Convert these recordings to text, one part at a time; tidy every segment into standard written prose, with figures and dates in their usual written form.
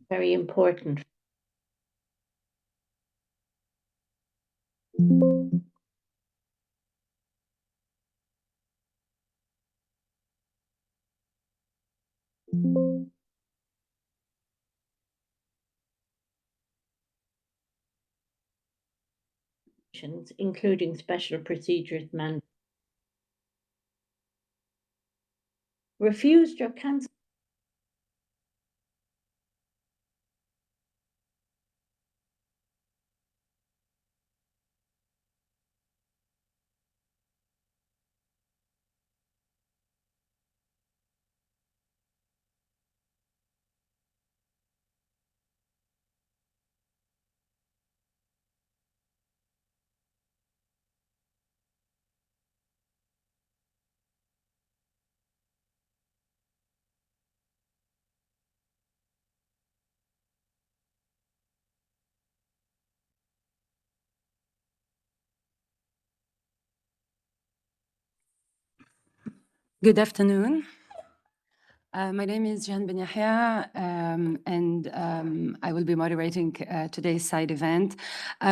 very important. Including special procedures refused or cancelled Good afternoon. My name is Jeanne Ben Yahya, and I will be moderating today's side event.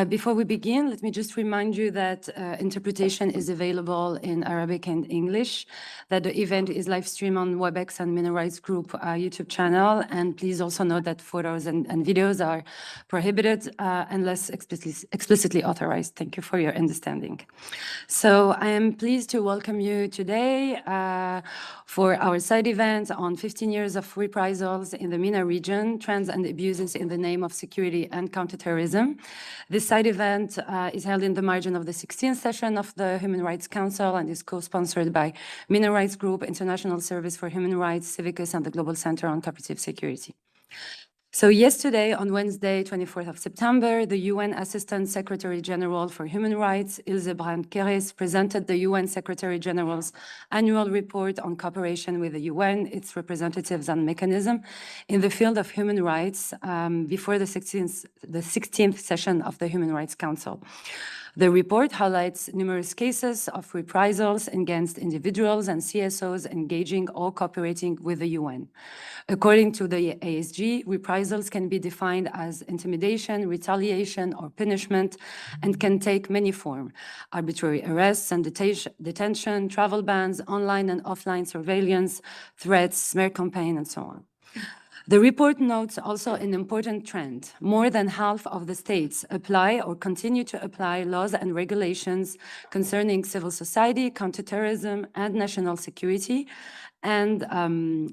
Before we begin, let me just remind you that interpretation is available in Arabic and English, that the event is live streamed on WebEx and MENA Rights Group YouTube channel, and please also note that photos and videos are prohibited unless explicitly authorized. Thank you for your understanding. So I am pleased to welcome you today for our side event on 15 years of reprisals in the MENA region, trends and abuses in the name of security and counterterrorism. This side event is held in the margin of the 16th session of the Human Rights Council and is co-sponsored by MENA Rights Group, International Service for Human Rights, Civicus, and the Global Center on Cooperative Security. So yesterday, on Wednesday, 24th of September, the UN Assistant Secretary General for Human Rights, Ilse Brand-Keres, presented the UN Secretary General's annual report on cooperation with the UN, its representatives and mechanism in the field of human rights before the 16th session of the Human Rights Council. The report highlights numerous cases of reprisals against individuals and CSOs engaging or cooperating with the UN. According to the ASG, reprisals can be defined as intimidation, retaliation, or punishment, and can take many forms: arbitrary arrests and detention, travel bans, online and offline surveillance, threats, smear campaign, and so on. The report notes also an important trend. More than half of the states apply or continue to apply laws and regulations concerning civil society, counterterrorism, and national security, and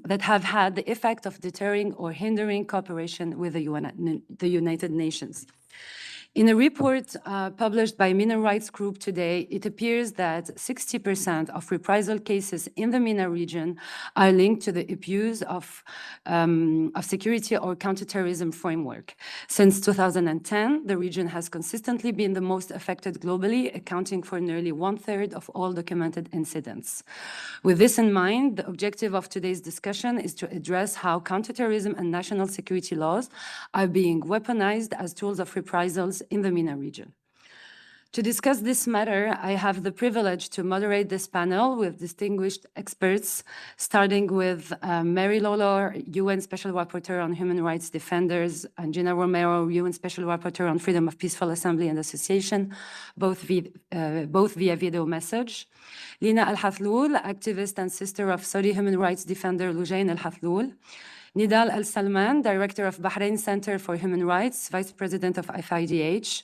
that have had the effect of deterring or hindering cooperation with the United Nations. In a report published by MENA Rights Group today, it appears that 60% of reprisal cases in the MENA region are linked to the abuse of security or counterterrorism framework. Since 2010, the region has consistently been the most affected globally, accounting for nearly 1/3 of all documented incidents. With this in mind, the objective of today's discussion is to address how counterterrorism and national security laws are being weaponized as tools of reprisals in the MENA region. To discuss this matter, I have the privilege to moderate this panel with distinguished experts, starting with Mary Lawlor, UN Special Rapporteur on Human Rights Defenders, and Gina Romero, UN Special Rapporteur on Freedom of Peaceful Assembly and Association, both via video message. Lina Al-Hathloul, activist and sister of Saudi human rights defender Lujain Al-Hathloul. Nidal Al-Salman, Director of Bahrain Center for Human Rights, Vice President of FIDH.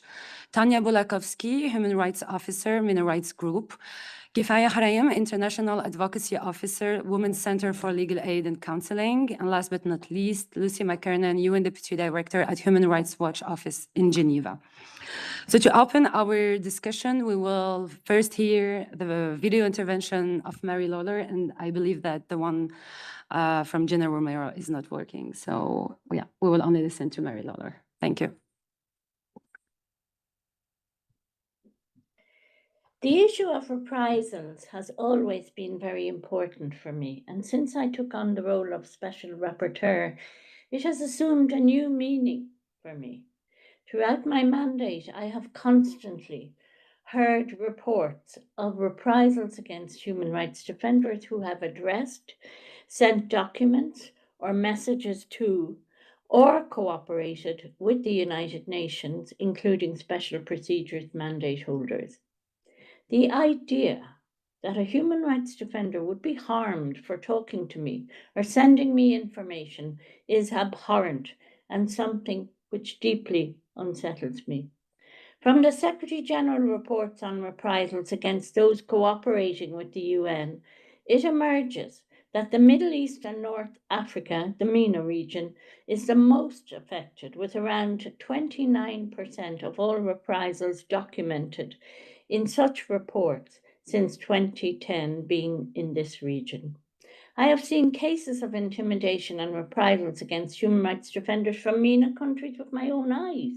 Tanya Bulakovsky, Human Rights Officer, MENA Rights Group. Kifaya Haraim, International Advocacy Officer, Women's Center for Legal Aid and Counseling. And last but not least, Lucy McKernan, UN Deputy Director at Human Rights Watch Office in Geneva. So to open our discussion, we will first hear the video intervention of Mary Lawlor, and I believe that the one from Gina Romero is not working. So yeah, we will only listen to Mary Lawlor. Thank you. The issue of reprisals has always been very important for me, and since I took on the role of Special Rapporteur, it has assumed a new meaning for me. Throughout my mandate, I have constantly heard reports of reprisals against human rights defenders who have addressed, sent documents or messages to, or cooperated with the United Nations, including special procedures mandate holders. The idea that a human rights defender would be harmed for talking to me or sending me information is abhorrent and something which deeply unsettles me. From the Secretary-General reports on reprisals against those cooperating with the UN, it emerges that the Middle East and North Africa, the MENA region, is the most affected, with around 29% of all reprisals documented in such reports since 2010 being in this region. I have seen cases of intimidation and reprisals against human rights defenders from MENA countries with my own eyes.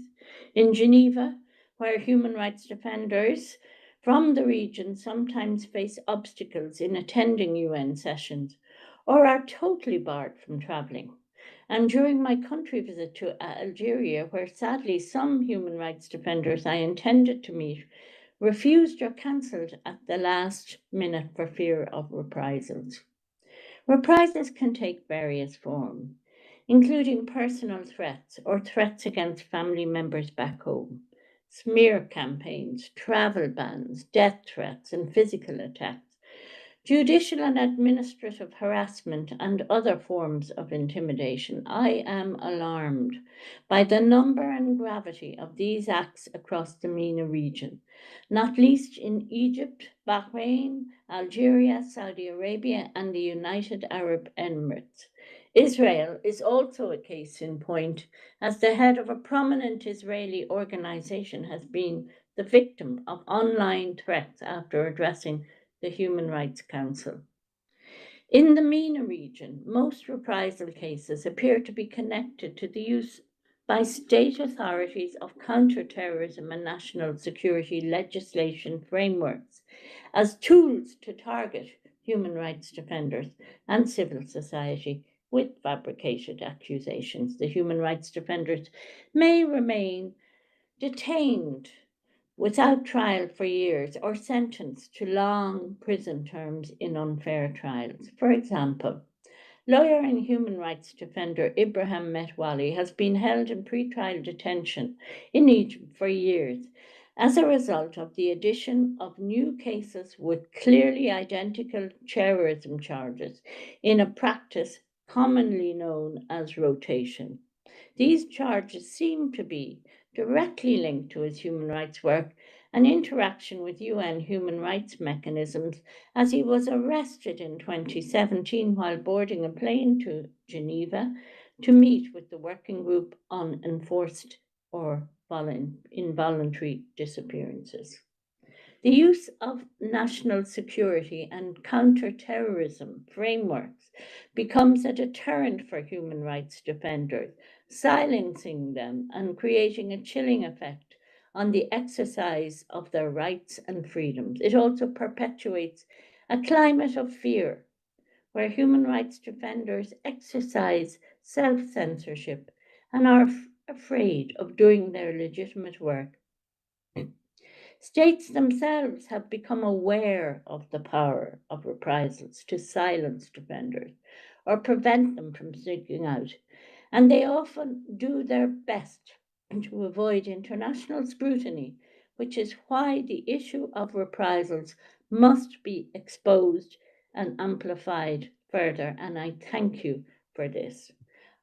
In Geneva, where human rights defenders from the region sometimes face obstacles in attending UN sessions or are totally barred from travelling. And during my country visit to Algeria, where sadly some human rights defenders I intended to meet refused or cancelled at the last minute for fear of reprisals. Reprisals can take various forms, including personal threats or threats against family members back home, smear campaigns, travel bans, death threats, and physical attacks, judicial and administrative harassment, and other forms of intimidation. I am alarmed by the number and gravity of these acts across the MENA region, not least in Egypt, Bahrain, Algeria, Saudi Arabia, and the United Arab Emirates. Israel is also a case in point, as the head of a prominent Israeli organization has been the victim of online threats after addressing the Human Rights Council. In the MENA region, most reprisal cases appear to be connected to the use by state authorities of counter-terrorism and national security legislation frameworks as tools to target human rights defenders and civil society with fabricated accusations. The human rights defenders may remain detained without trial for years or sentenced to long prison terms in unfair trials. For example, lawyer and human rights defender Ibrahim Metwali has been held in pre-trial detention in Egypt for years as a result of the addition of new cases with clearly identical terrorism charges in a practice commonly known as rotation. These charges seem to be directly linked to his human rights work and interaction with UN human rights mechanisms, as he was arrested in 2017 while boarding a plane to Geneva to meet with the Working Group on Enforced or Involuntary Disappearances. The use of national security and counter-terrorism frameworks becomes a deterrent for human rights defenders, silencing them and creating a chilling effect on the exercise of their rights and freedoms. It also perpetuates a climate of fear where human rights defenders exercise self-censorship and are afraid of doing their legitimate work. States themselves have become aware of the power of reprisals to silence defenders or prevent them from speaking out, and they often do their best to avoid international scrutiny, which is why the issue of reprisals must be exposed and amplified further, and I thank you for this.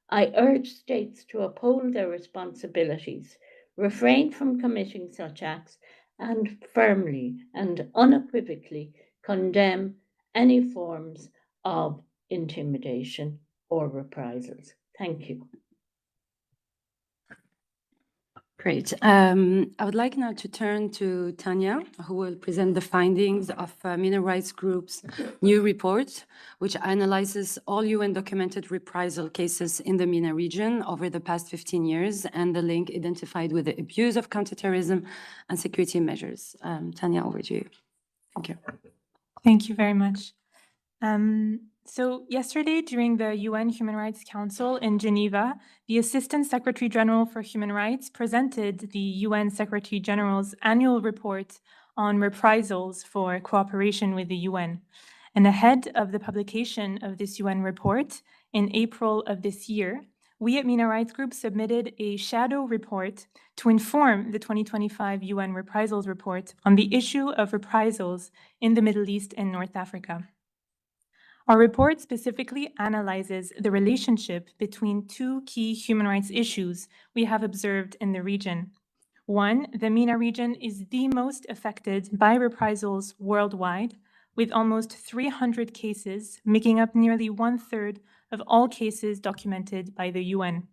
I urge states to uphold their responsibilities, refrain from committing such acts, and firmly and unequivocally condemn any forms of intimidation or reprisals. Thank you. Great. I would like now to turn to Tanya, who will present the findings of MENA Rights Group's new report, which analyzes all UN documented reprisal cases in the MENA region over the past 15 years and the link identified with the abuse of counterterrorism and security measures. Tanya, over to you. Thank you. Thank you very much. So yesterday, during the UN Human Rights Council in Geneva, the Assistant Secretary General for Human Rights presented the UN Secretary General's annual report on reprisals for cooperation with the UN. And ahead of the publication of this UN report in April of this year, we at MENA Rights Group submitted a shadow report to inform the 2025 UN reprisals report on the issue of reprisals in the Middle East and North Africa. Our report specifically analyzes the relationship between two key human rights issues we have observed in the region. One, the MENA region is the most affected by reprisals worldwide, with almost 300 cases, making up nearly 1/3 of all cases documented by the UN.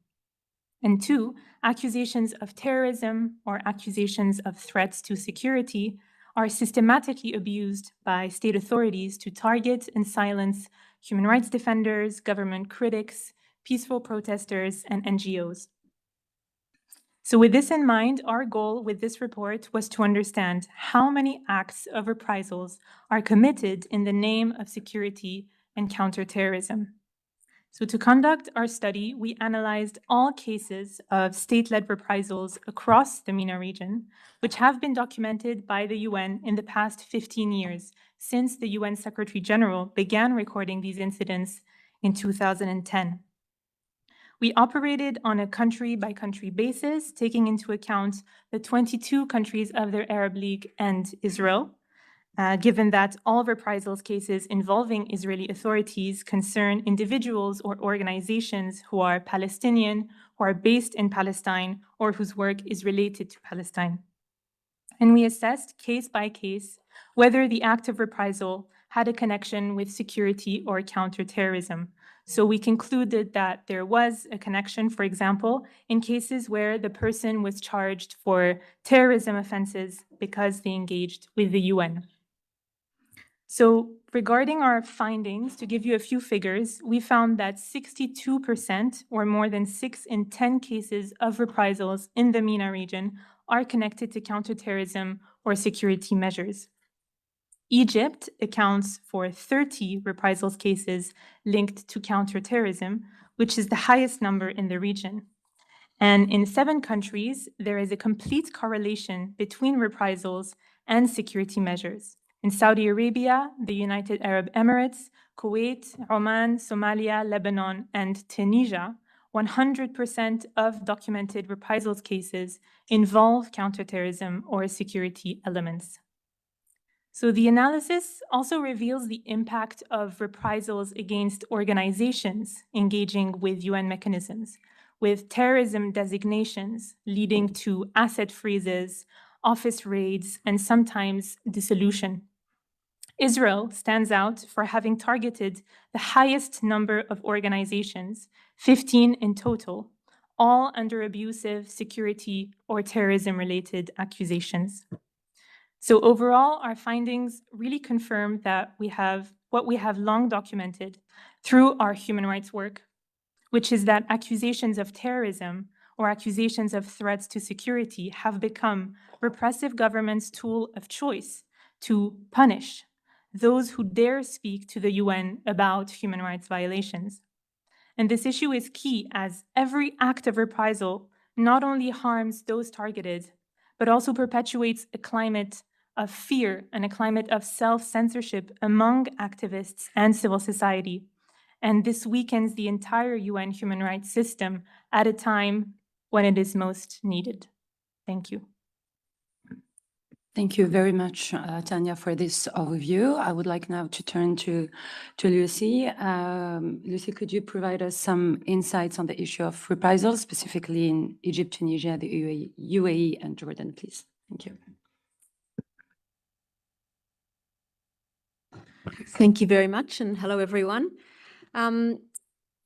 And two, accusations of terrorism or accusations of threats to security are systematically abused by state authorities to target and silence human rights defenders, government critics, peaceful protesters, and NGOs. So with this in mind, our goal with this report was to understand how many acts of reprisals are committed in the name of security and counterterrorism. So to conduct our study, we analyzed all cases of state-led reprisals across the MENA region, which have been documented by the UN in the past 15 years, since the UN Secretary General began recording these incidents in 2010. We operated on a country-by-country basis, taking into account the 22 countries of the Arab League and Israel, given that all reprisals cases involving Israeli authorities concern individuals or organizations who are Palestinian, who are based in Palestine, or whose work is related to Palestine. And we assessed case by case whether the act of reprisal had a connection with security or counterterrorism. So we concluded that there was a connection, for example, in cases where the person was charged for terrorism offenses because they engaged with the UN. So regarding our findings, to give you a few figures, we found that 62%, or more than 6 in 10 cases of reprisals in the MENA region, are connected to counterterrorism or security measures. Egypt accounts for 30 reprisals cases linked to counterterrorism, which is the highest number in the region. And in 7 countries, there is a complete correlation between reprisals and security measures. In Saudi Arabia, the United Arab Emirates, Kuwait, Oman, Somalia, Lebanon, and Tunisia, 100% of documented reprisals cases involve counterterrorism or security elements. So the analysis also reveals the impact of reprisals against organizations engaging with UN mechanisms, with terrorism designations leading to asset freezes, office raids, and sometimes dissolution. Israel stands out for having targeted the highest number of organizations, 15 in total, all under abusive security or terrorism-related accusations. So overall, our findings really confirm that we have what we have long documented through our human rights work, which is that accusations of terrorism or accusations of threats to security have become repressive governments' tool of choice to punish those who dare speak to the UN about human rights violations. And this issue is key, as every act of reprisal not only harms those targeted, but also perpetuates a climate of fear and a climate of self-censorship among activists and civil society. And this weakens the entire UN human rights system at a time when it is most needed. Thank you. Thank you very much, Tanya, for this overview. I would like now to turn to Lucy. Lucy, could you provide us some insights on the issue of reprisals, specifically in Egypt, Tunisia, the UAE, and Jordan, please? Thank you. Thank you very much, and hello, everyone.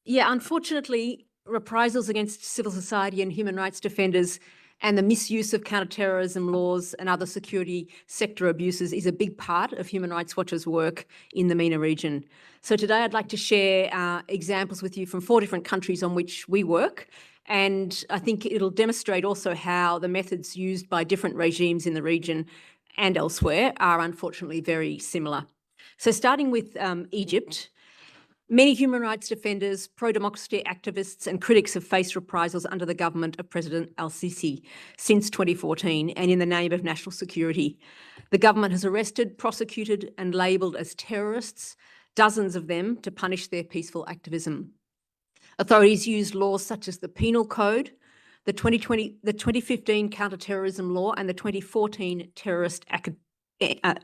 Unfortunately, reprisals against civil society and human rights defenders and the misuse of counter-terrorism laws and other security sector abuses is a big part of Human Rights Watch's work in the MENA region. So today I'd like to share examples with you from 4 different countries on which we work, and I think it'll demonstrate also how the methods used by different regimes in the region and elsewhere are unfortunately very similar. So starting with Egypt, many human rights defenders, pro-democracy activists and critics have faced reprisals under the government of President al-Sisi since 2014 and in the name of national security. The government has arrested, prosecuted and labelled as terrorists, dozens of them, to punish their peaceful activism. Authorities used laws such as the Penal Code, the 2015 Counter-Terrorism Law and the 2014 Terrorist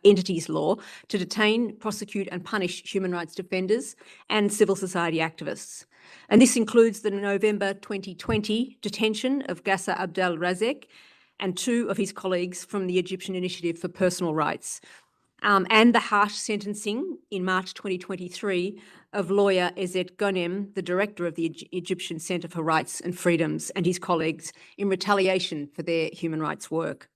Entities Law to detain, prosecute and punish human rights defenders and civil society activists. And this includes the November 2020 detention of Ghassan Abdel Razek and 2 of his colleagues from the Egyptian Initiative for Personal Rights, and the harsh sentencing in March 2023 of lawyer Ezet Ghanem, the director of the Egyptian Centre for Rights and Freedoms, and his colleagues in retaliation for their human rights work.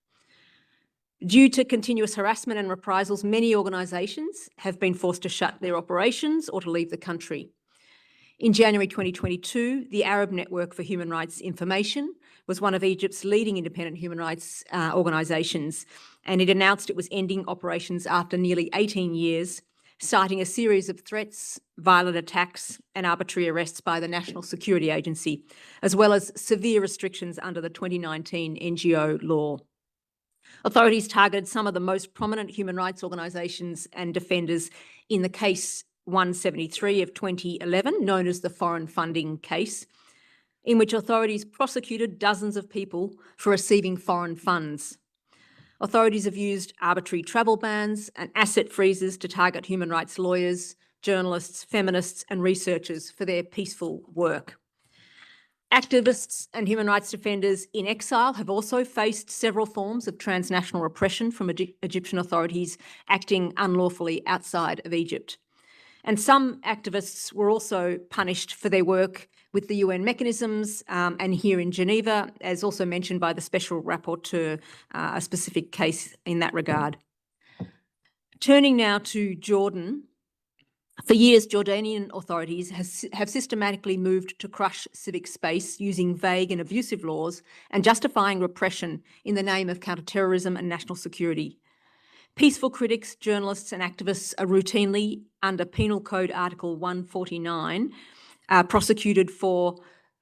Due to continuous harassment and reprisals, many organisations have been forced to shut their operations or to leave the country. In January 2022, the Arab Network for Human Rights Information was one of Egypt's leading independent human rights organisations, and it announced it was ending operations after nearly 18 years, citing a series of threats, violent attacks and arbitrary arrests by the National Security Agency, as well as severe restrictions under the 2019 NGO law. Authorities targeted some of the most prominent human rights organisations and defenders in the case 173 of 2011, known as the foreign funding case, in which authorities prosecuted dozens of people for receiving foreign funds. Authorities have used arbitrary travel bans and asset freezes to target human rights lawyers, journalists, feminists and researchers for their peaceful work. Activists and human rights defenders in exile have also faced several forms of transnational repression from Egyptian authorities acting unlawfully outside of Egypt. And some activists were also punished for their work with the UN mechanisms and here in Geneva, as also mentioned by the Special Rapporteur, a specific case in that regard. Turning now to Jordan. For years, Jordanian authorities have systematically moved to crush civic space using vague and abusive laws and justifying repression in the name of counter-terrorism and national security. Peaceful critics, journalists and activists are routinely, under Penal Code Article 149, prosecuted for,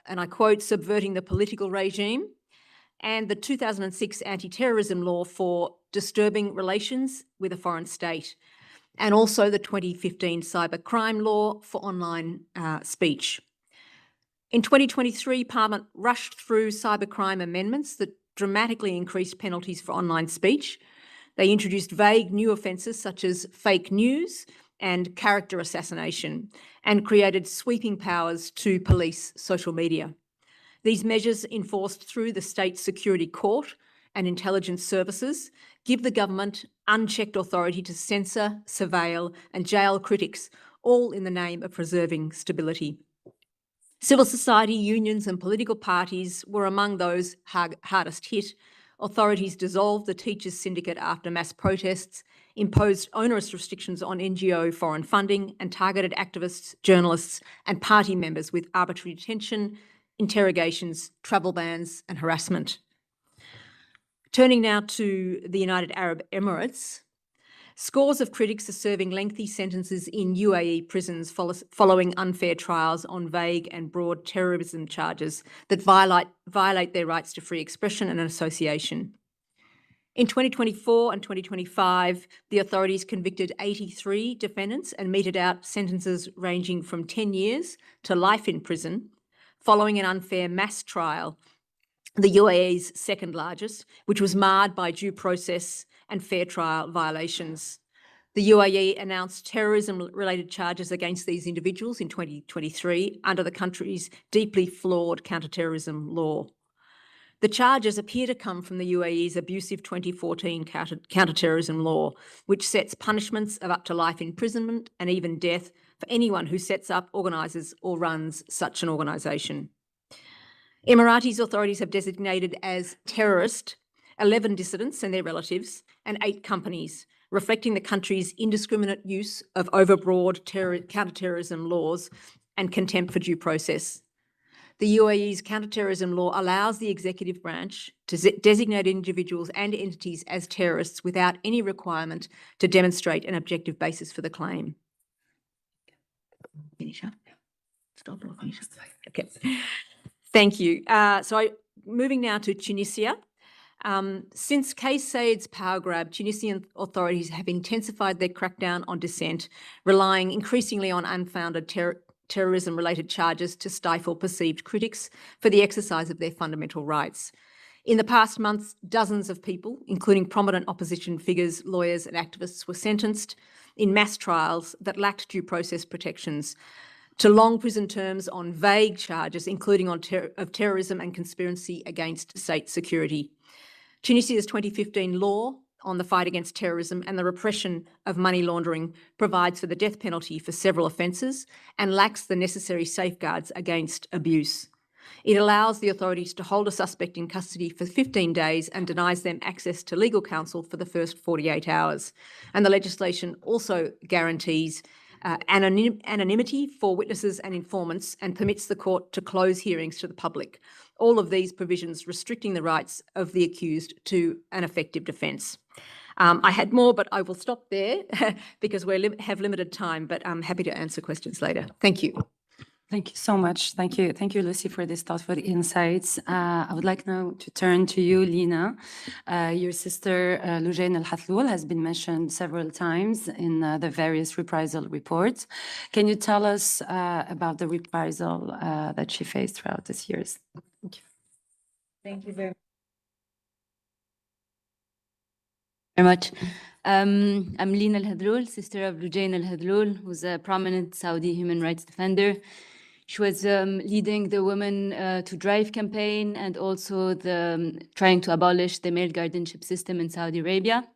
and I quote, subverting the political regime, and the 2006 anti-terrorism law for disturbing relations with a foreign state, and also the 2015 cybercrime law for online speech. In 2023, Parliament rushed through cybercrime amendments that dramatically increased penalties for online speech. They introduced vague new offences such as fake news and character assassination and created sweeping powers to police social media. These measures, enforced through the State Security Court and intelligence services, give the government unchecked authority to censor, surveil and jail critics, all in the name of preserving stability. Civil society, unions and political parties were among those hardest hit. Authorities dissolved the Teachers' Syndicate after mass protests, imposed onerous restrictions on NGO foreign funding and targeted activists, journalists and party members with arbitrary detention, interrogations, travel bans and harassment. Turning now to the United Arab Emirates, scores of critics are serving lengthy sentences in UAE prisons following unfair trials on vague and broad terrorism charges that violate their rights to free expression and association. In 2024 and 2025, the authorities convicted 83 defendants and meted out sentences ranging from 10 years to life in prison, following an unfair mass trial, the UAE's second largest, which was marred by due process and fair trial violations. The UAE announced terrorism-related charges against these individuals in 2023 under the country's deeply flawed counter-terrorism law. The charges appear to come from the UAE's abusive 2014 counter-terrorism law, which sets punishments of up to life imprisonment and even death for anyone who sets up, organises or runs such an organisation. Emiratis authorities have designated as terrorist 11 dissidents and their relatives and 8 companies, reflecting the country's indiscriminate use of overbroad counter-terrorism laws and contempt for due process. The UAE's counter-terrorism law allows the executive branch to designate individuals and entities as terrorists without any requirement to demonstrate an objective basis for the claim. Finish up. Stop or finish up. Okay. Thank you. Moving now to Tunisia. Since Kais Saied's power grab, Tunisian authorities have intensified their crackdown on dissent, relying increasingly on unfounded terrorism-related charges to stifle perceived critics for the exercise of their fundamental rights. In the past months, dozens of people, including prominent opposition figures, lawyers and activists, were sentenced in mass trials that lacked due process protections to long prison terms on vague charges, including of terrorism and conspiracy against state security. Tunisia's 2015 law on the fight against terrorism and the repression of money laundering provides for the death penalty for several offences and lacks the necessary safeguards against abuse. It allows the authorities to hold a suspect in custody for 15 days and denies them access to legal counsel for the first 48 hours. And the legislation also guarantees anonymity for witnesses and informants and permits the court to close hearings to the public. All of these provisions restricting the rights of the accused to an effective defence. I had more, but I will stop there because we have limited time, but I'm happy to answer questions later. Thank you. Thank you so much. Thank you, Lucy, for these thoughtful insights. I would like now to turn to you, Lina. Your sister, Lujain Al-Hathloul, has been mentioned several times in the various reprisal reports. Can you tell us about the reprisal that she faced throughout these years? Thank you. Thank you very much. I'm Lina Al-Hathloul, sister of Lujain Al-Hathloul, who's a prominent Saudi human rights defender. She was leading the Women to Drive campaign and also trying to abolish the male guardianship system in Saudi Arabia.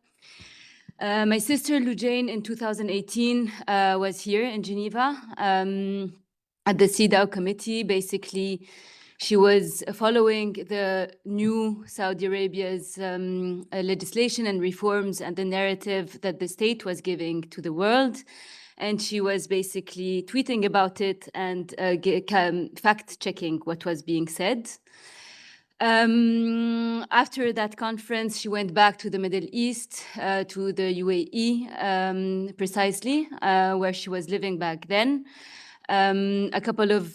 My sister Lujain in 2018 was here in Geneva at the CEDAW committee. Basically, she was following the new Saudi Arabia's legislation and reforms and the narrative that the state was giving to the world. And she was basically tweeting about it and fact-checking what was being said. After that conference, she went back to the Middle East, to the UAE, precisely, where she was living back then. A couple of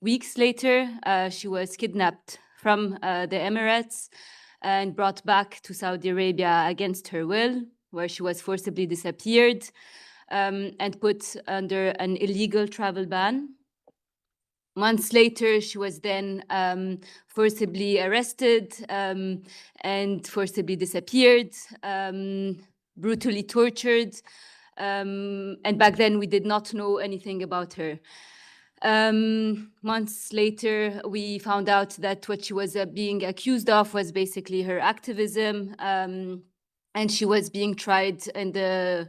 weeks later, she was kidnapped from the Emirates and brought back to Saudi Arabia against her will, where she was forcibly disappeared. And put under an illegal travel ban. Months later, she was then forcibly arrested and forcibly disappeared, brutally tortured. And back then, we did not know anything about her. Months later, we found out that what she was being accused of was basically her activism, and she was being tried in the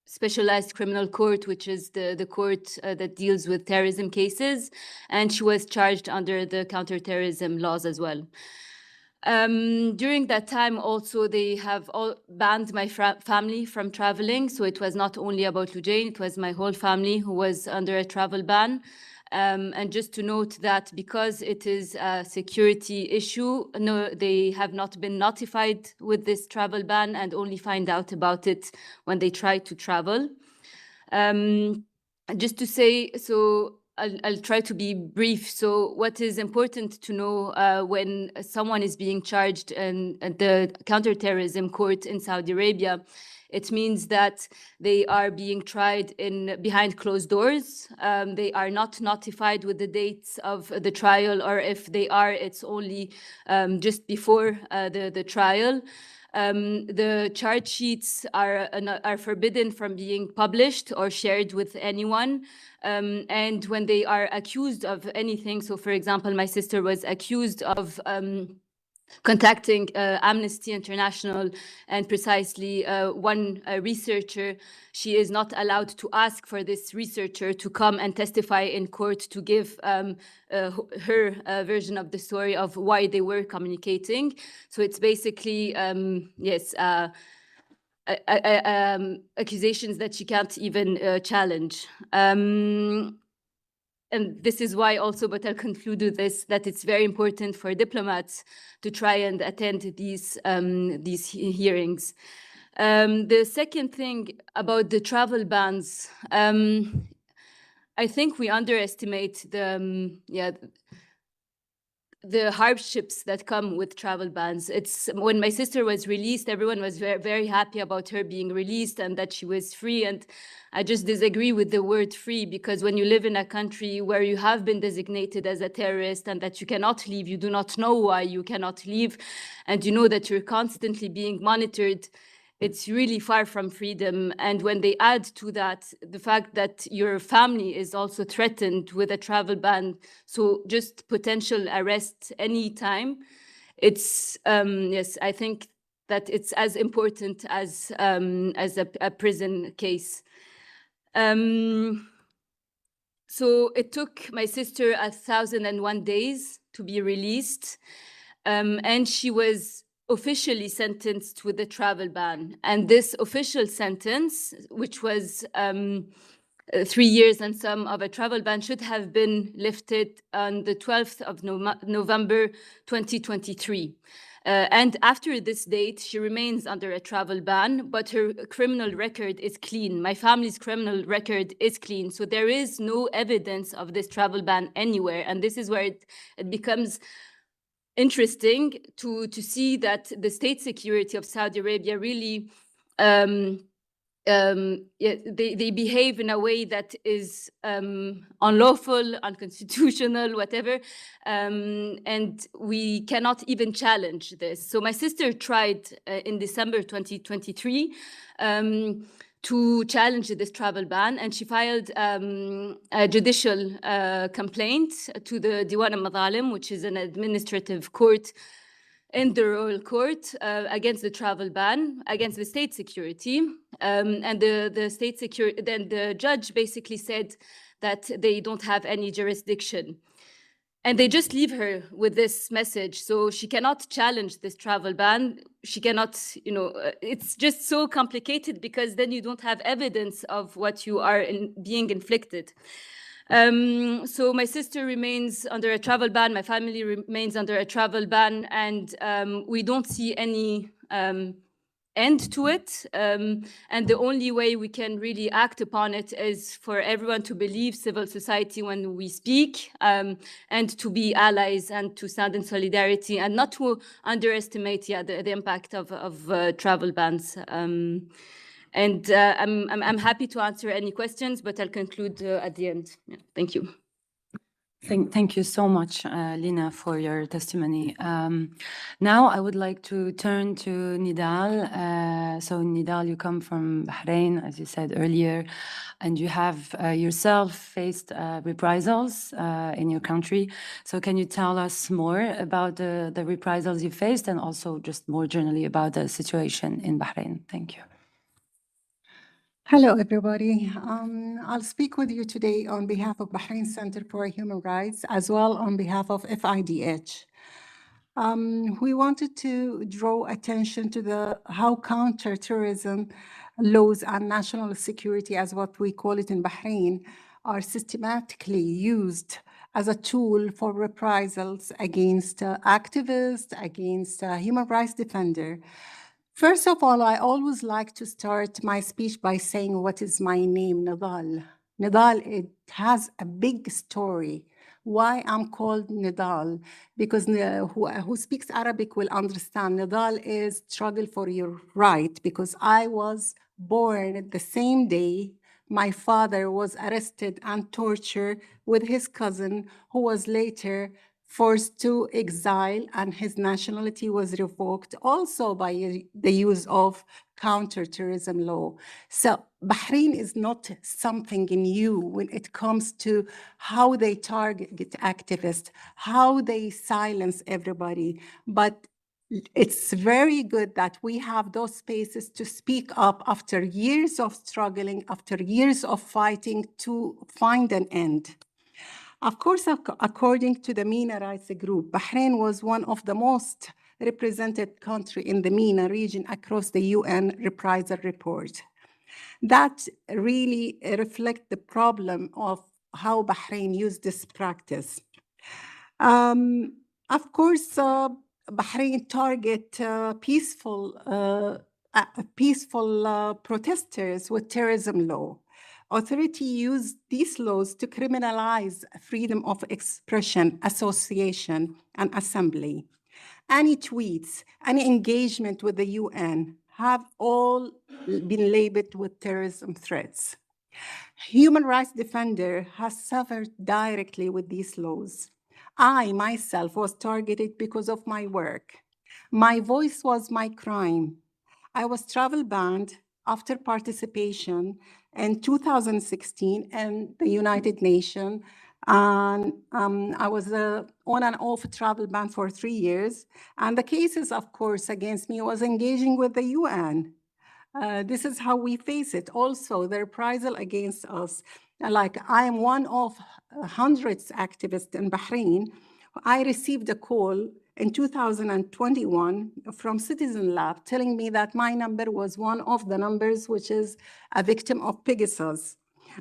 Specialized Criminal Court, which is the court that deals with terrorism cases, and she was charged under the counter-terrorism laws as well. During that time also, they have all banned my family from traveling, so it was not only about Lujain, it was my whole family who was under a travel ban. And just to note that because it is a security issue, no, they have not been notified with this travel ban and only find out about it when they try to travel. Just to say, so I'll try to be brief. So what is important to know when someone is being charged in the counterterrorism court in Saudi Arabia, it means that they are being tried behind closed doors. They are not notified with the dates of the trial, or if they are, it's only just before the trial. The charge sheets are forbidden from being published or shared with anyone. And when they are accused of anything, so for example, my sister was accused of contacting Amnesty International and precisely one researcher, she is not allowed to ask for this researcher to come and testify in court to give her version of the story of why they were communicating. So it's basically, accusations that she can't even challenge. And this is why also, but I'll conclude with this, that it's very important for diplomats to try and attend these hearings. The second thing about the travel bans, I think we underestimate the hardships that come with travel bans. It's when my sister was released, everyone was very, very happy about her being released and that she was free. And I just disagree with the word free, because when you live in a country where you have been designated as a terrorist and that you cannot leave, you do not know why you cannot leave, and you know that you're constantly being monitored, it's really far from freedom. And when they add to that the fact that your family is also threatened with a travel ban, so just potential arrest anytime, it's yes, I think that it's as important as a prison case. So it took my sister 1,001 days to be released, and she was officially sentenced with a travel ban. And this official sentence, which was 3 years and some of a travel ban, should have been lifted on the 12th of November 2023. And after this date, she remains under a travel ban, but her criminal record is clean. My family's criminal record is clean. So there is no evidence of this travel ban anywhere. And this is where it becomes interesting to see that the state security of Saudi Arabia really they behave in a way that is unlawful, unconstitutional, whatever, and we cannot even challenge this. So my sister tried in December 2023 to challenge this travel ban, and she filed a judicial complaint to the Diwan al-Madhalim, which is an administrative court in the royal court, against the travel ban, against the state security. And the state security, then the judge basically said that they don't have any jurisdiction. And they just leave her with this message. So she cannot challenge this travel ban. She cannot, it's just so complicated, because then you don't have evidence of what you are being inflicted. So my sister remains under a travel ban, my family remains under a travel ban, and we don't see any end to it. And the only way we can really act upon it is for everyone to believe civil society when we speak, and to be allies and to stand in solidarity, and not to underestimate the impact of travel bans. And I'm happy to answer any questions, but I'll conclude at the end. Yeah, thank you. Thank you so much, Lina, for your testimony. Now I would like to turn to Nidal. So Nidal, you come from Bahrain, as you said earlier, and you have yourself faced reprisals in your country. So can you tell us more about the reprisals you faced, and also just more generally about the situation in Bahrain? Thank you. Hello, everybody. I'll speak with you today on behalf of Bahrain Center for Human Rights, as well on behalf of FIDH. We wanted to draw attention to how counter-terrorism laws and national security, as what we call it in Bahrain, are systematically used as a tool for reprisals against activists, against human rights defenders. First of all, I always like to start my speech by saying, what is my name, Nidal? Nidal, it has a big story. Why I'm called Nidal? Because who speaks Arabic will understand. Nidal is struggle for your right, because I was born the same day my father was arrested and tortured with his cousin, who was later forced to exile, and his nationality was revoked also by the use of counter-terrorism law. So Bahrain is not something new when it comes to how they target activists, how they silence everybody. But it's very good that we have those spaces to speak up after years of struggling, after years of fighting to find an end. Of course, according to the MENA rights group, Bahrain was one of the most represented countries in the MENA region across the UN reprisal report. That really reflects the problem of how Bahrain used this practice. Of course, Bahrain target peaceful protesters with terrorism law. authority used these laws to criminalize freedom of expression, association, and assembly. Any tweets, any engagement with the UN have all been labeled with terrorism threats. Human rights defender has suffered directly with these laws. I myself was targeted because of my work. My voice was my crime. I was travel banned after participation in 2016 in the United Nations. And I was on and off travel ban for 3 years. And the cases, of course, against me was engaging with the UN. This is how we face it. Also, the reprisal against us. Like, I am one of hundreds activists in Bahrain. I received a call in 2021 from Citizen Lab telling me that my number was one of the numbers which is a victim of Pegasus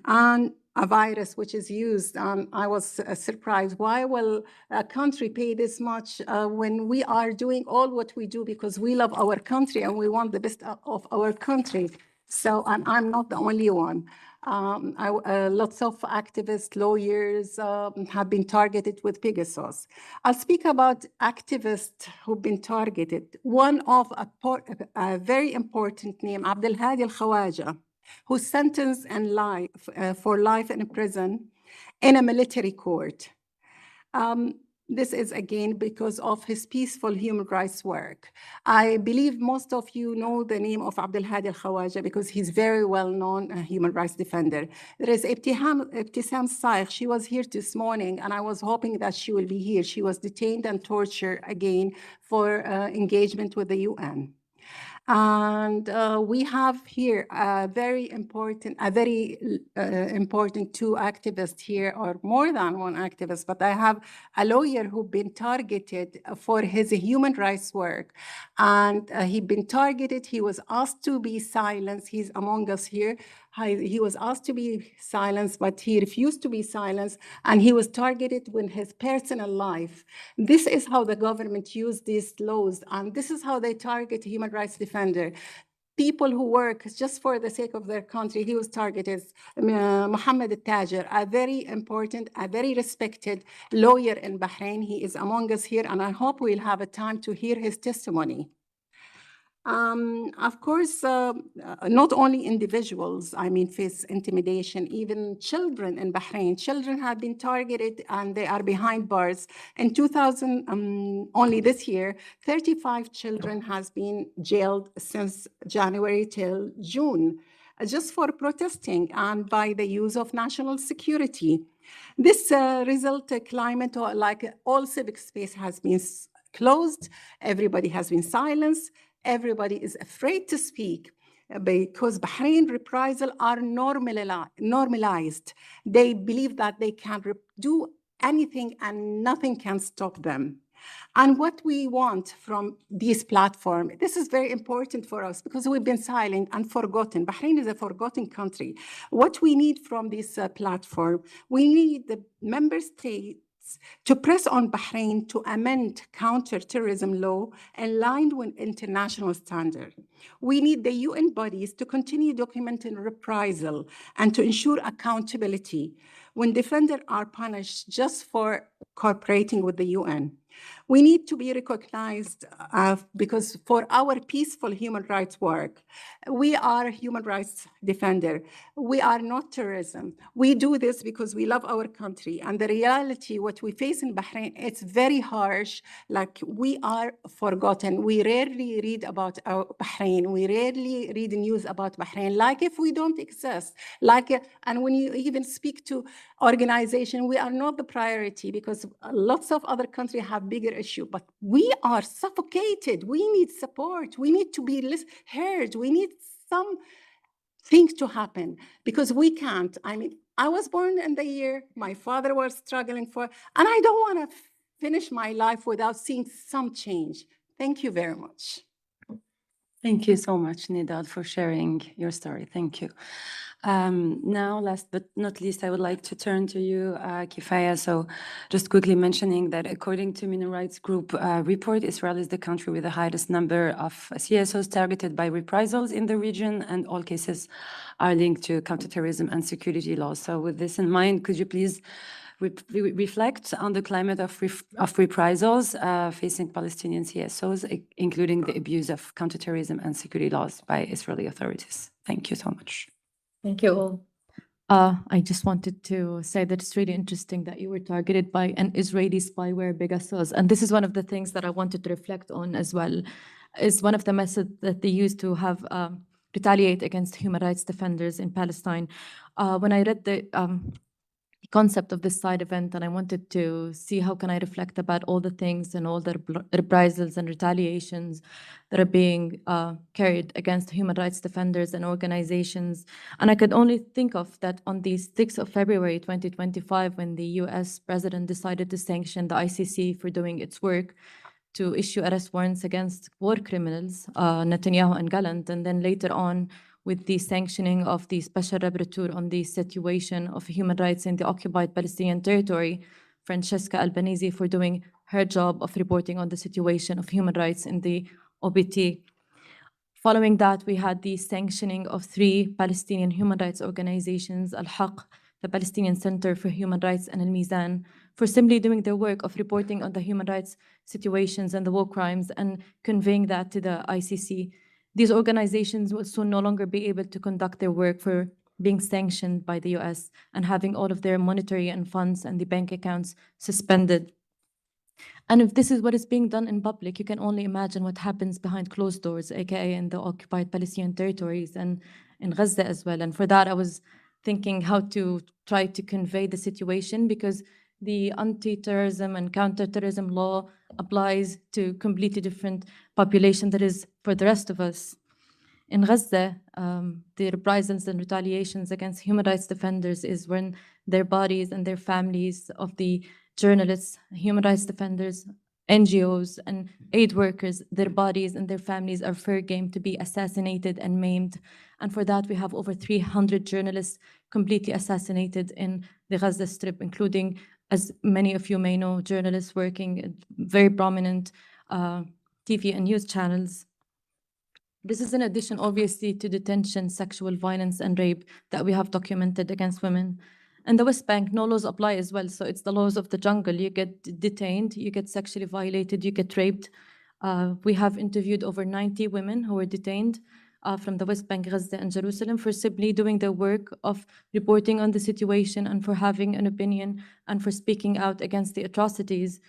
and a virus which is used. And I was surprised. Why will a country pay this much when we are doing all what we do because we love our country and we want the best of our country? So I'm not the only one. Lots of activists, lawyers have been targeted with Pegasus. I'll speak about activists who've been targeted. One of a very important name, Abdelhadi Al-Khawaja, who's sentenced for life in prison in a military court. This is again because of his peaceful human rights work. I believe most of you know the name of Abdelhadi Al-Khawaja because he's very well-known human rights defender. There is Ibtisam Saikh. She was here this morning, and I was hoping that she will be here. She was detained and tortured again for engagement with the UN. And we have here a very important two activists here, or more than one activist, but I have a lawyer who's been targeted for his human rights work. And he'd been targeted, he was asked to be silenced, he's among us here. He was asked to be silenced, but he refused to be silenced, and he was targeted with his personal life. This is how the government used these laws, and this is how they target human rights defender. People who work just for the sake of their country. He was targeted. Mohammed Al-Tajir, a very important, a very respected lawyer in Bahrain. He is among us here, and I hope we'll have a time to hear his testimony. Of course, not only individuals, face intimidation, even children in Bahrain. Children have been targeted and they are behind bars. In 2000, only this year, 35 children has been jailed since January till June, just for protesting and by the use of national security. This climate, like all civic space has been closed, everybody has been silenced, everybody is afraid to speak because Bahrain reprisal are normalized. They believe that they can do anything and nothing can stop them. And what we want from this platform, this is very important for us because we've been silent and forgotten. Bahrain is a forgotten country. What we need from this platform, we need the member states to press on Bahrain to amend counter-terrorism law aligned with international standards. We need the UN bodies to continue documenting reprisal and to ensure accountability when defenders are punished just for cooperating with the UN. We need to be recognized because for our peaceful human rights work, we are human rights defender. We are not terrorism. We do this because we love our country. And the reality, what we face in Bahrain, it's very harsh. Like, we are forgotten. We rarely read about Bahrain. We rarely read the news about Bahrain, like if we don't exist. And when you even speak to organization, we are not the priority because lots of other countries have bigger issue, but we are suffocated. We need support. We need to be heard. We need something to happen because we can't. I was born in the year my father was struggling for, and I don't want to finish my life without seeing some change. Thank you very much. Thank you so much, Nidal, for sharing your story. Thank you. Now, last but not least, I would like to turn to you, Kifaya. So just quickly mentioning that according to MENA Rights Group report, Israel is the country with the highest number of CSOs targeted by reprisals in the region, and all cases are linked to counterterrorism and security laws. So with this in mind, could you please reflect on the climate of reprisals facing Palestinian CSOs, including the abuse of counterterrorism and security laws by Israeli authorities? Thank you so much. Thank you all. I just wanted to say that it's really interesting that you were targeted by an Israeli spyware Pegasus. And this is one of the things that I wanted to reflect on as well, is one of the methods that they use to have retaliate against human rights defenders in Palestine. When I read the concept of this side event, and I wanted to see how can I reflect about all the things and all the reprisals and retaliations that are being carried against human rights defenders and organizations. And I could only think of that on the 6th of February 2025, when the US president decided to sanction the ICC for doing its work to issue arrest warrants against war criminals, Netanyahu and Gallant, and then later on with the sanctioning of the Special Rapporteur on the situation of human rights in the occupied Palestinian territory, Francesca Albanese, for doing her job of reporting on the situation of human rights in the OPT. Following that, we had the sanctioning of 3 Palestinian human rights organizations, Al-Haq, the Palestinian Center for Human Rights, and Al-Mizan, for simply doing their work of reporting on the human rights situations and the war crimes and conveying that to the ICC. These organizations will soon no longer be able to conduct their work for being sanctioned by the US and having all of their monetary and funds and the bank accounts suspended. And if this is what is being done in public, you can only imagine what happens behind closed doors, aka in the occupied Palestinian territories and in Gaza as well. And for that, I was thinking how to try to convey the situation, because the anti-terrorism and counter-terrorism law applies to completely different population that is for the rest of us. In Gaza, the reprisals and retaliations against human rights defenders is when their bodies and their families of the journalists, human rights defenders, NGOs, and aid workers, their bodies and their families are fair game to be assassinated and maimed. And for that, we have over 300 journalists completely assassinated in the Gaza Strip, including, as many of you may know, journalists working at very prominent TV and news channels. This is in addition, obviously, to detention, sexual violence, and rape that we have documented against women. In the West Bank, no laws apply as well. So it's the laws of the jungle. You get detained, you get sexually violated, you get raped. We have interviewed over 90 women who were detained from the West Bank, Gaza, and Jerusalem for simply doing their work of reporting on the situation and for having an opinion and for speaking out against the atrocities.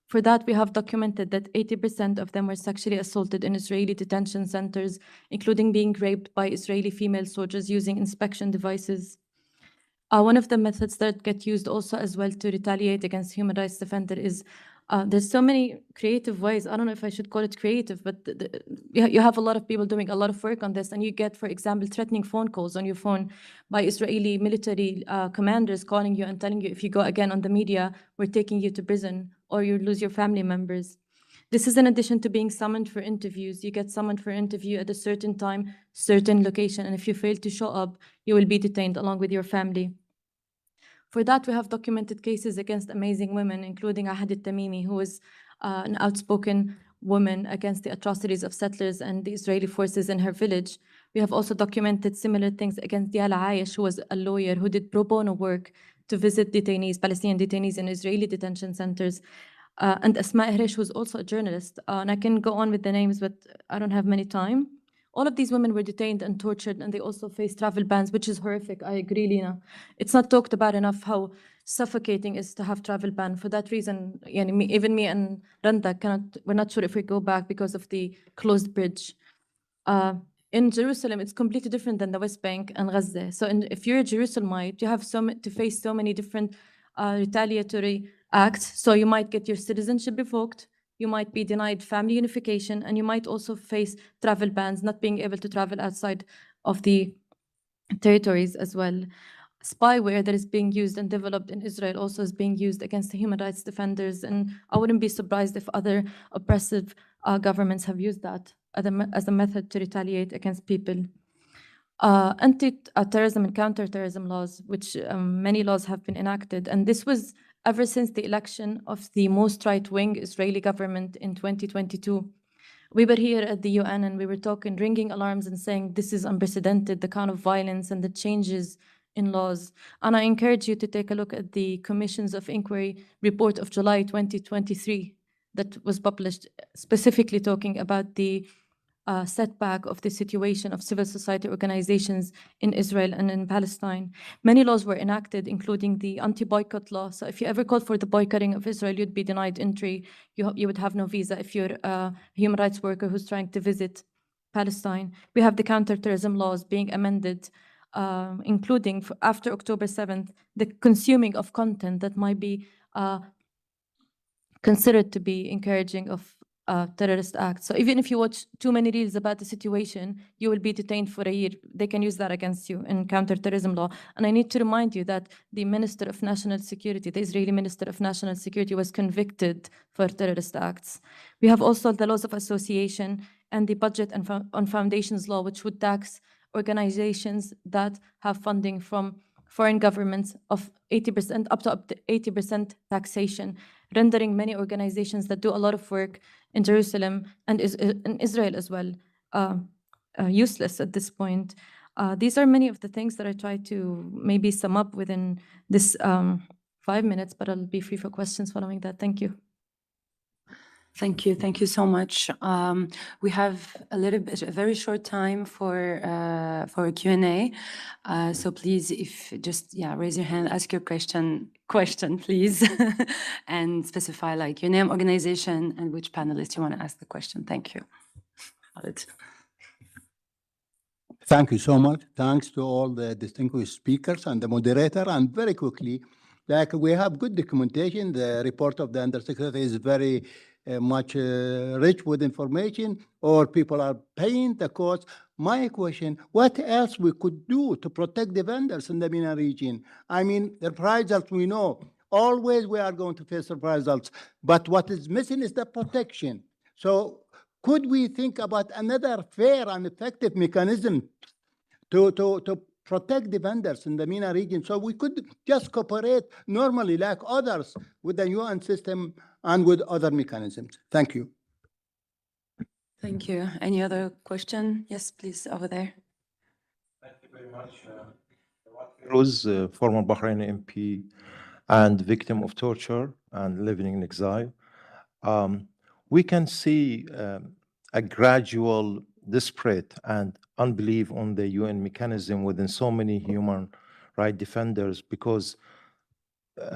For that, we have documented that 80% of them were sexually assaulted in Israeli detention centers, including being raped by Israeli female soldiers using inspection devices. One of the methods that get used also as well to retaliate against human rights defender is there's so many creative ways. I don't know if I should call it creative, but you have a lot of people doing a lot of work on this, and you get, for example, threatening phone calls on your phone by Israeli military commanders calling you and telling you, if you go again on the media, we're taking you to prison, or you lose your family members. This is in addition to being summoned for interviews. You get summoned for interview at a certain time, certain location, and if you fail to show up, you will be detained along with your family. For that, we have documented cases against amazing women, including Ahad al-Tamimi, who is an outspoken woman against the atrocities of settlers and the Israeli forces in her village. We have also documented similar things against Diala Ayesh, who was a lawyer who did pro bono work to visit detainees, Palestinian detainees in Israeli detention centers. And Asma Ihresh, who's also a journalist. And I can go on with the names, but I don't have many time. All of these women were detained and tortured, and they also faced travel bans, which is horrific. I agree, Lina. It's not talked about enough how suffocating it is to have travel ban. For that reason, even me and Randa we're not sure if we go back because of the closed bridge. In Jerusalem, it's completely different than the West Bank and Gaza. So if you're a Jerusalemite, you have to face so many different retaliatory acts. So you might get your citizenship revoked, you might be denied family unification, and you might also face travel bans, not being able to travel outside of the territories as well. Spyware that is being used and developed in Israel also is being used against the human rights defenders, and I wouldn't be surprised if other oppressive governments have used that as a method to retaliate against people. anti-terrorism and counter-terrorism laws, which many laws have been enacted. And this was ever since the election of the most right-wing Israeli government in 2022. We were here at the UN and we were talking, ringing alarms and saying, this is unprecedented, the kind of violence and the changes in laws. And I encourage you to take a look at the Commissions of Inquiry report of July 2023 that was published, specifically talking about the setback of the situation of civil society organizations in Israel and in Palestine. Many laws were enacted, including the anti-boycott law. So if you ever called for the boycotting of Israel, you'd be denied entry. You would have no visa if you're a human rights worker who's trying to visit Palestine. We have the counter-terrorism laws being amended, including after October 7th, the consuming of content that might be considered to be encouraging of terrorist acts. So even if you watch too many reels about the situation, you will be detained for a year. They can use that against you in counter-terrorism law. And I need to remind you that the Minister of National Security, the Israeli Minister of National Security, was convicted for terrorist acts. We have also the laws of association and the budget and on foundations law, which would tax organizations that have funding from foreign governments of 80%, up to 80% taxation, rendering many organizations that do a lot of work in Jerusalem and in Israel as well useless at this point. These are many of the things that I try to maybe sum up within this 5 minutes, but I'll be free for questions following that. Thank you. Thank you. Thank you so much. We have a very short time for a Q&A. So please, raise your hand, ask your question, please, and specify like your name, organization, and which panelist you want to ask the question. Thank you. Khalid. Thank you so much. Thanks to all the distinguished speakers and the moderator. And very quickly, like we have good documentation. The report of the Undersecretary is very much rich with information, or people are paying the cost. My question, what else we could do to protect the vendors in the MENA region? I mean, the reprisals, we know, always we are going to face reprisals, but what is missing is the protection. So could we think about another fair and effective mechanism to protect the vendors in the MENA region, so we could just cooperate normally like others with the UN system and with other mechanisms? Thank you. Thank you. Any other question? Yes, please, over there. Thank you very much. Rose, former Bahraini MP and victim of torture and living in exile. We can see a gradual disparate and unbelief on the UN mechanism within so many human rights defenders, because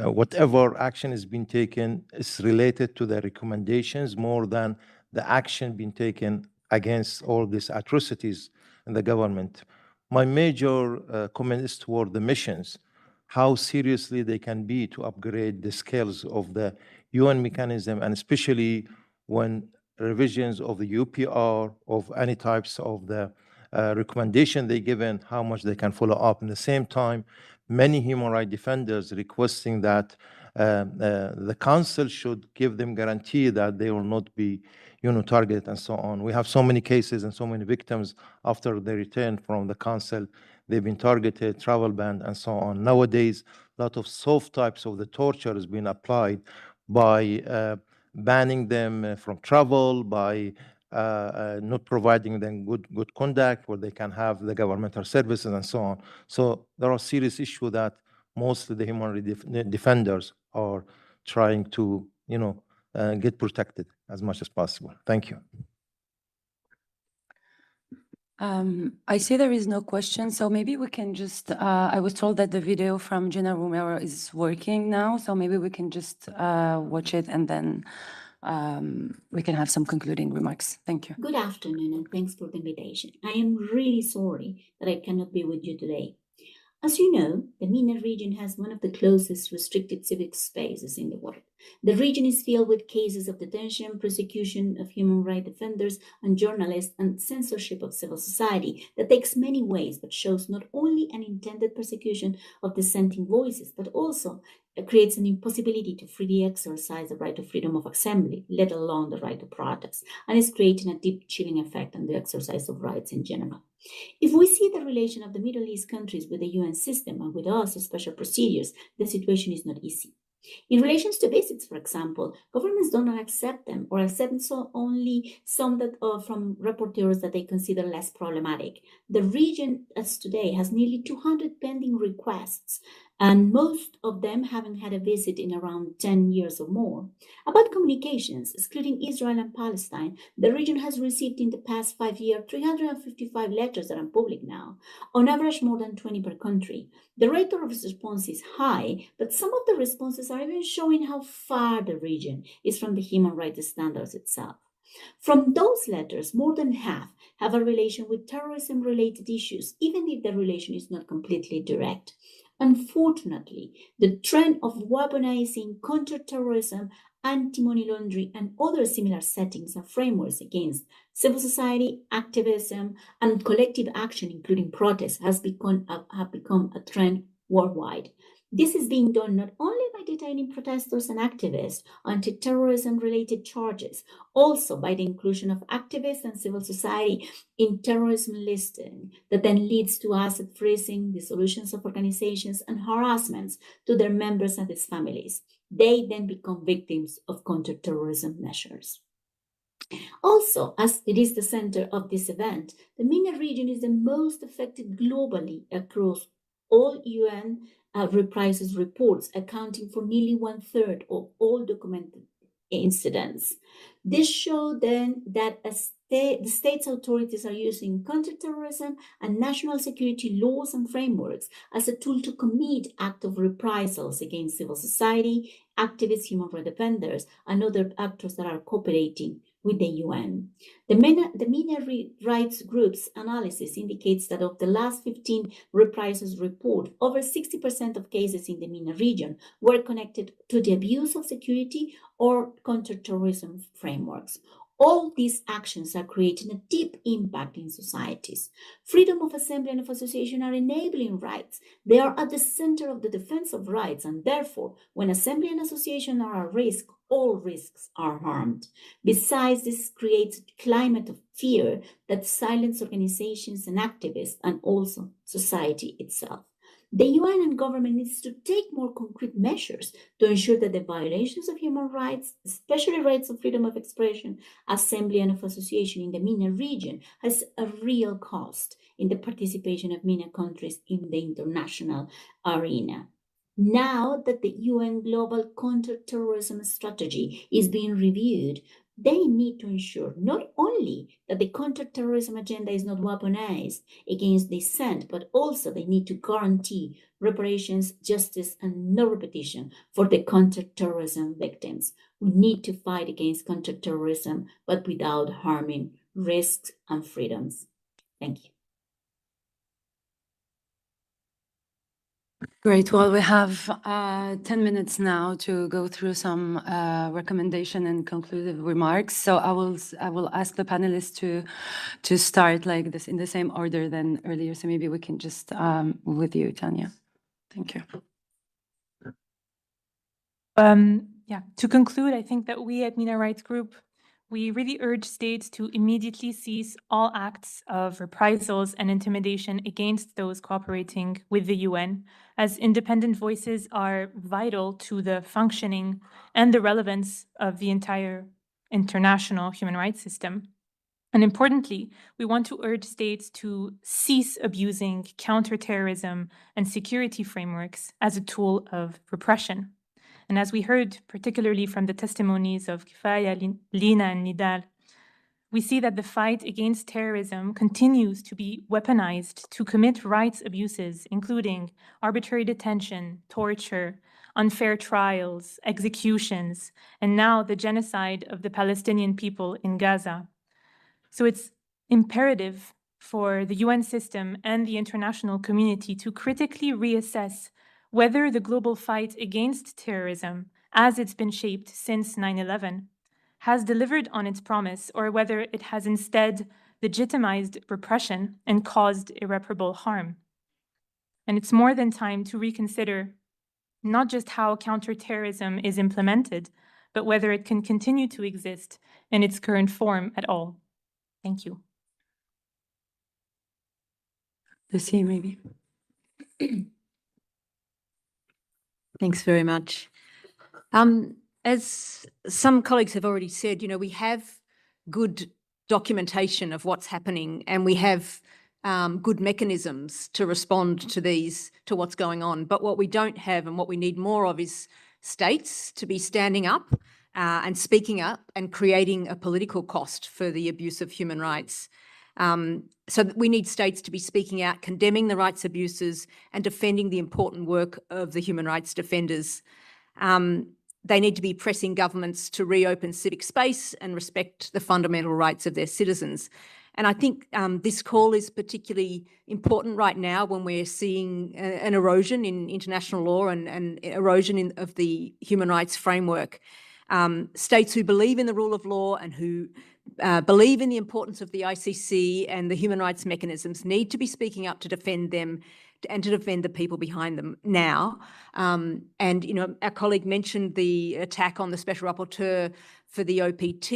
whatever action is being taken is related to the recommendations more than the action being taken against all these atrocities in the government. My major comment is toward the missions, how seriously they can be to upgrade the skills of the UN mechanism, and especially when revisions of the UPR, of any types of the recommendation they given, how much they can follow up. In the same time, many human rights defenders requesting that the council should give them guarantee that they will not be targeted and so on. We have so many cases and so many victims after they return from the council. They've been targeted, travel ban, and so on. Nowadays, a lot of soft types of the torture is being applied by banning them from travel, by not providing them good conduct where they can have the governmental services and so on. So there are serious issues that mostly the human rights defenders are trying to, get protected as much as possible. Thank you. I see there is no question, so maybe we can just, I was told that the video from Gina Romero is working now, so maybe we can just watch it and then we can have some concluding remarks. Thank you. Good afternoon, and thanks for the invitation. I am really sorry that I cannot be with you today. As you know, the MENA region has one of the closest restricted civic spaces in the world. The region is filled with cases of detention, persecution of human rights defenders and journalists, and censorship of civil society that takes many ways, but shows not only an intended persecution of dissenting voices, but also creates an impossibility to freely exercise the right of freedom of assembly, let alone the right to protest, and is creating a deep chilling effect on the exercise of rights in general. If we see the relation of the Middle East countries with the UN system and with us, special procedures, the situation is not easy. In relation to visits, for example, governments do not accept them or accept only some that from rapporteurs that they consider less problematic. The region, as today, has nearly 200 pending requests, and most of them haven't had a visit in around 10 years or more. About communications, excluding Israel and Palestine, the region has received in the past 5 years 355 letters that are public now, on average more than 20 per country. The rate of response is high, but some of the responses are even showing how far the region is from the human rights standards itself. From those letters, more than half have a relation with terrorism-related issues, even if the relation is not completely direct. Unfortunately, the trend of weaponizing counter-terrorism, anti-money laundering, and other similar settings and frameworks against civil society, activism, and collective action, including protests, have become a trend worldwide. This is being done not only by detaining protesters and activists on anti-terrorism-related charges, also by the inclusion of activists and civil society in terrorism listing that then leads to asset freezing, dissolutions of organizations, and harassments to their members and their families. They then become victims of counter-terrorism measures. Also, as it is the center of this event, the MENA region is the most affected globally across all UN reprisals reports, accounting for nearly 1/3 of all documented incidents. This shows then that the state's authorities are using counterterrorism and national security laws and frameworks as a tool to commit acts of reprisals against civil society, activists, human rights defenders, and other actors that are cooperating with the UN. The MENA rights group's analysis indicates that of the last 15 reprisals report, over 60% of cases in the MENA region were connected to the abuse of security or counterterrorism frameworks. All these actions are creating a deep impact in societies. Freedom of assembly and of association are enabling rights. They are at the center of the defense of rights, and therefore, when assembly and association are at risk, all risks are harmed. Besides, this creates a climate of fear that silences organizations and activists and also society itself. The UN and government needs to take more concrete measures to ensure that the violations of human rights, especially rights of freedom of expression, assembly, and of association in the MENA region, has a real cost in the participation of MENA countries in the international arena. Now that the UN Global Counter-Terrorism Strategy is being reviewed, they need to ensure not only that the counter-terrorism agenda is not weaponized against dissent, but also they need to guarantee reparations, justice, and no repetition for the counter-terrorism victims. We need to fight against counter-terrorism, but without harming risks and freedoms. Thank you. Great. Well, we have 10 minutes now to go through some recommendation and conclusive remarks. So I will ask the panelists to start like this in the same order than earlier. So maybe we can just move with you, Tanya. Thank you. To conclude, I think that we at MENA Rights Group, we really urge states to immediately cease all acts of reprisals and intimidation against those cooperating with the UN, as independent voices are vital to the functioning and the relevance of the entire international human rights system. And importantly, we want to urge states to cease abusing counterterrorism and security frameworks as a tool of repression. And as we heard, particularly from the testimonies of Kifaya, Lina, and Nidal, we see that the fight against terrorism continues to be weaponized to commit rights abuses, including arbitrary detention, torture, unfair trials, executions, and now the genocide of the Palestinian people in Gaza. So it's imperative for the UN system and the international community to critically reassess whether the global fight against terrorism, as it's been shaped since 9/11, has delivered on its promise, or whether it has instead legitimized repression and caused irreparable harm. And it's more than time to reconsider not just how counterterrorism is implemented, but whether it can continue to exist in its current form at all. Thank you. Lucy, maybe. Thanks very much. As some colleagues have already said, we have good documentation of what's happening, and we have good mechanisms to respond to what's going on. But what we don't have and what we need more of is states to be standing up and speaking up and creating a political cost for the abuse of human rights. So we need states to be speaking out, condemning the rights abuses and defending the important work of the human rights defenders. They need to be pressing governments to reopen civic space and respect the fundamental rights of their citizens. And I think this call is particularly important right now when we're seeing an erosion in international law and erosion of the human rights framework. States who believe in the rule of law and who believe in the importance of the ICC and the human rights mechanisms need to be speaking up to defend them and to defend the people behind them now. And, our colleague mentioned the attack on the Special Rapporteur for the OPT.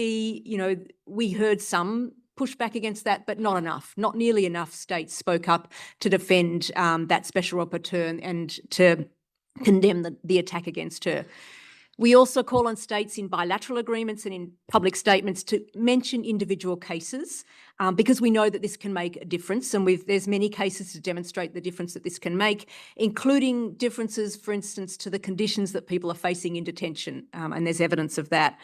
We heard some pushback against that, but not enough. Not nearly enough states spoke up to defend that Special Rapporteur and to condemn the attack against her. We also call on states in bilateral agreements and in public statements to mention individual cases because we know that this can make a difference, and there's many cases to demonstrate the difference that this can make, including differences, for instance, to the conditions that people are facing in detention, and there's evidence of that.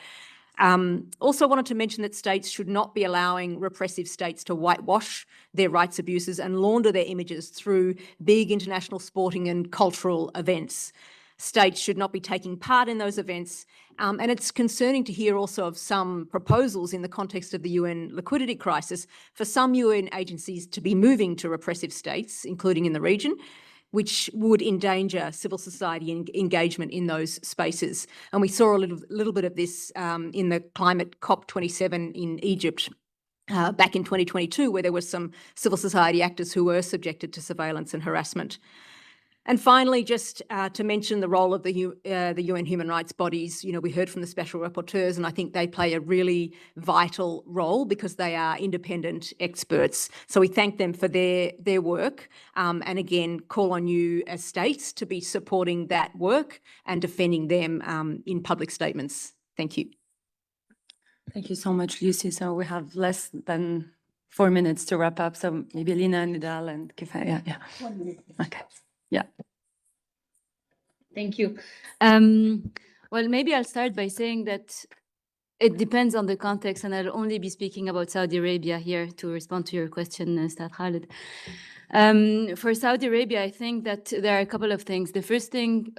Also wanted to mention that states should not be allowing repressive states to whitewash their rights abuses and launder their images through big international sporting and cultural events. States should not be taking part in those events. And it's concerning to hear also of some proposals in the context of the UN liquidity crisis for some UN agencies to be moving to repressive states, including in the region, which would endanger civil society engagement in those spaces. And we saw a little bit of this in the climate COP27 in Egypt back in 2022, where there were some civil society actors who were subjected to surveillance and harassment. And finally, just to mention the role of the UN human rights bodies. We heard from the special rapporteurs, and I think they play a really vital role because they are independent experts. So we thank them for their work, and again, call on you as states to be supporting that work and defending them in public statements. Thank you. Thank you so much, Lucy. So we have less than 4 minutes to wrap up. So maybe Lina, Nidal, and Kifaya. Yeah. 1 minute. Okay. Yeah. Thank you. Well, maybe I'll start by saying that it depends on the context, and I'll only be speaking about Saudi Arabia here to respond to your question, Ustad Khalid. For Saudi Arabia, I think that there are a couple of things. The first thing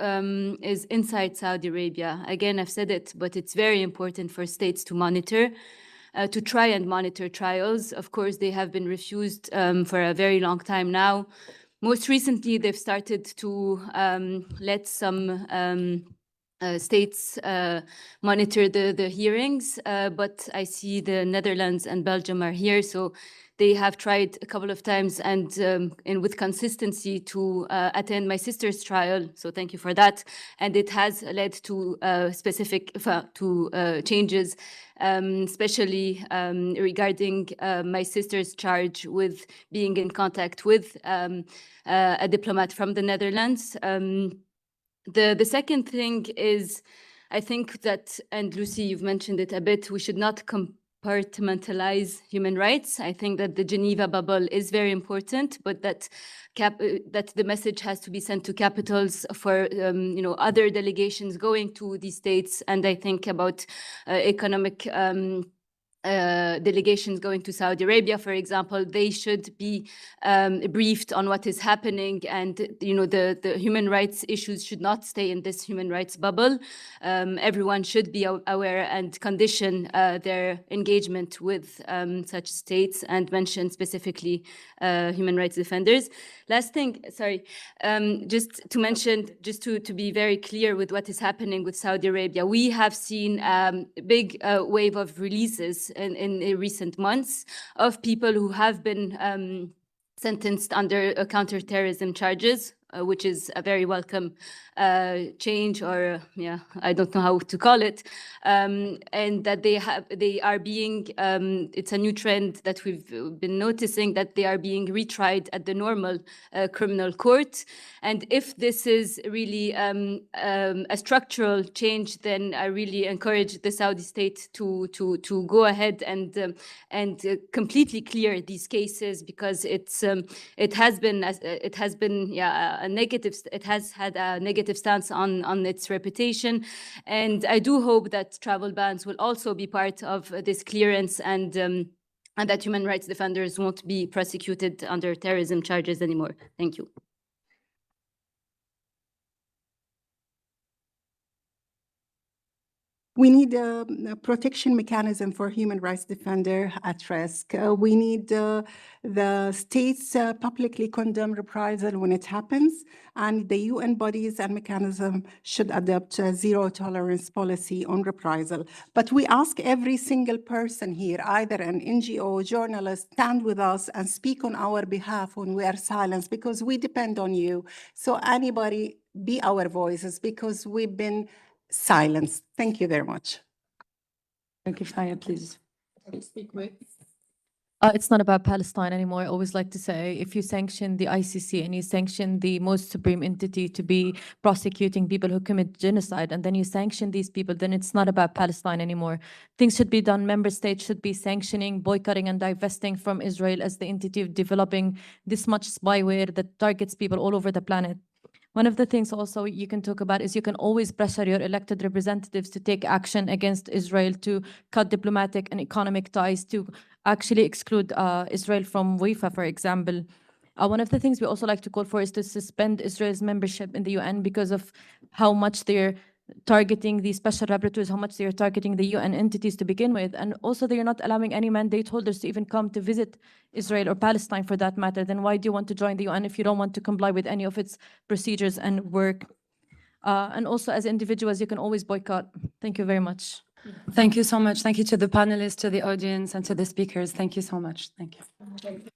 is inside Saudi Arabia. Again, I've said it, but it's very important for states to monitor, to try and monitor trials. Of course, they have been refused for a very long time now. Most recently, they've started to let some states monitor the hearings, but I see the Netherlands and Belgium are here, so they have tried a couple of times and with consistency to attend my sister's trial. So thank you for that. And it has led to changes, especially regarding my sister's charge with being in contact with a diplomat from the Netherlands. The second thing is, I think that, and Lucy, you've mentioned it a bit, we should not compartmentalize human rights. I think that the Geneva bubble is very important, but that the message has to be sent to capitals for other delegations going to these states. And I think about economic delegations going to Saudi Arabia, for example, they should be briefed on what is happening, and the human rights issues should not stay in this human rights bubble. Everyone should be aware and condition their engagement with such states and mention specifically human rights defenders. Last thing, sorry, just to mention, just to be very clear with what is happening with Saudi Arabia, we have seen a big wave of releases in recent months of people who have been sentenced under counter-terrorism charges. which is a very welcome change, or yeah, I don't know how to call it, and that they are being, it's a new trend that we've been noticing, that they are being retried at the normal criminal court. And if this is really a structural change, then I really encourage the Saudi state to go ahead and completely clear these cases, because it has been a negative. It has had a negative stance on its reputation, and I do hope that travel bans will also be part of this clearance, and that human rights defenders won't be prosecuted under terrorism charges anymore. Thank you. We need a protection mechanism for human rights defender at risk. We need the states publicly condemn reprisal when it happens, and the UN bodies and mechanism should adopt a zero tolerance policy on reprisal. But we ask every single person here, either an NGO, journalist, stand with us and speak on our behalf when we are silenced, because we depend on you. So anybody, be our voices, because we've been silenced. Thank you very much. Thank you, Faya, please. It's not about Palestine anymore. I always like to say, if you sanction the ICC and you sanction the most supreme entity to be prosecuting people who commit genocide, and then you sanction these people, then it's not about Palestine anymore. Things should be done. Member states should be sanctioning, boycotting, and divesting from Israel as the entity of developing this much spyware that targets people all over the planet. One of the things also you can talk about is you can always pressure your elected representatives to take action against Israel, to cut diplomatic and economic ties, to actually exclude Israel from UEFA, for example. One of the things we also like to call for is to suspend Israel's membership in the UN because of how much they're targeting the special rapporteurs, how much they're targeting the UN entities to begin with. And also they're not allowing any mandate holders to even come to visit Israel or Palestine for that matter. Then why do you want to join the UN if you don't want to comply with any of its procedures and work? And also as individuals, you can always boycott. Thank you very much. Thank you so much. Thank you to the panelists, to the audience, and to the speakers. Thank you so much. Thank you.